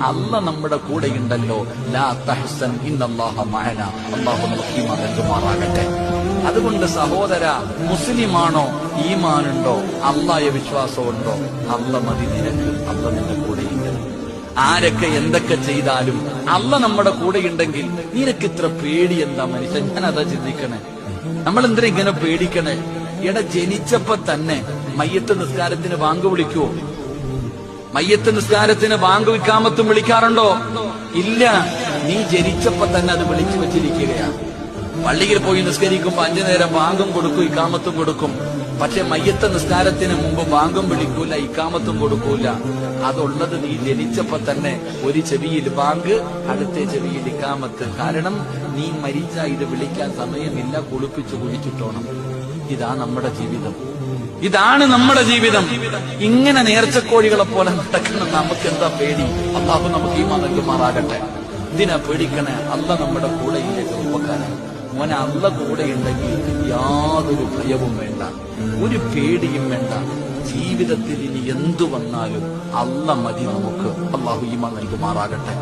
അല്ല നമ്മുടെ കൂടെയുണ്ടല്ലോ. ലാ തഹ്സൻ ഇന്നല്ലാഹ മഅന. അല്ലാഹു നമുക്ക് ഈമാൻ നൽകുമാറാകട്ടെ. അതുകൊണ്ട് സഹോദര, മുസ്ലിമാണോ, ഈമാനുണ്ടോ, അല്ലാഹയെ വിശ്വാസമുണ്ടോ, അല്ല മതി നിനക്ക്. അല്ല നിന്റെ കൂടെയുണ്ട്. ആരൊക്കെ എന്തൊക്കെ ചെയ്താലും അല്ല നമ്മുടെ കൂടെയുണ്ടെങ്കിൽ നിനക്ക് ഇത്ര പേടി എന്താ മനുഷ്യൻ? ഞാൻ അതാ ചിന്തിക്കണേ. നമ്മൾ എന്തിനാ ഇങ്ങനെ പേടിക്കണേ? ജനിച്ചപ്പോ തന്നെ മയ്യത്ത് നിസ്കാരത്തിന് ബാങ്ക് വിളിക്കുവോ? മയ്യത്ത് നിസ്കാരത്തിന് ബാങ്ക് ഇഖാമത്തും വിളിക്കാറുണ്ടോ? ഇല്ല. നീ ജനിച്ചപ്പോ തന്നെ അത് വിളിച്ചു വെച്ചിരിക്കുകയാണ്. പള്ളിയിൽ പോയി നിസ്കരിക്കുമ്പോ 5 നേരം ബാങ്കും കൊടുക്കും, ഇഖാമത്തും കൊടുക്കും. പക്ഷെ മയ്യത്ത് നിസ്കാരത്തിന് മുമ്പ് ബാങ്കും വിളിക്കൂല, ഇഖാമത്തും കൊടുക്കൂല. അതുള്ളത് നീ ജനിച്ചപ്പോ തന്നെ. ഒരു ചെവിയിൽ ബാങ്ക്, അടുത്ത ചെവിയിൽ ഇഖാമത്ത്. കാരണം നീ മരിച്ച ഇത് വിളിക്കാൻ സമയമില്ല, കുളിപ്പിച്ചു കുഴിച്ചിട്ടോണം. ഇതാ നമ്മുടെ ജീവിതം. ഇതാണ് നമ്മുടെ ജീവിതം. ഇങ്ങനെ നേർച്ചക്കോഴികളെ പോലെ നടക്കണം. നമുക്ക് എന്താ പേടി? അല്ലാഹു നമുക്ക് ഈമാൻ നൽകുമാറാകട്ടെ. ഇതിനാ പേടിക്കണേ? അല്ല നമ്മുടെ കൂടെയില്ലേ ചെറുപ്പക്കാരൻ? മോനെ, അല്ല കൂടെയുണ്ടെങ്കിൽ യാതൊരു ഭയവും വേണ്ട, ഒരു പേടിയും വേണ്ട. ജീവിതത്തിൽ ഇനി എന്തു വന്നാലും അല്ല മതി നമുക്ക്. അല്ലാഹു ഈമാൻ നൽകുമാറാകട്ടെ.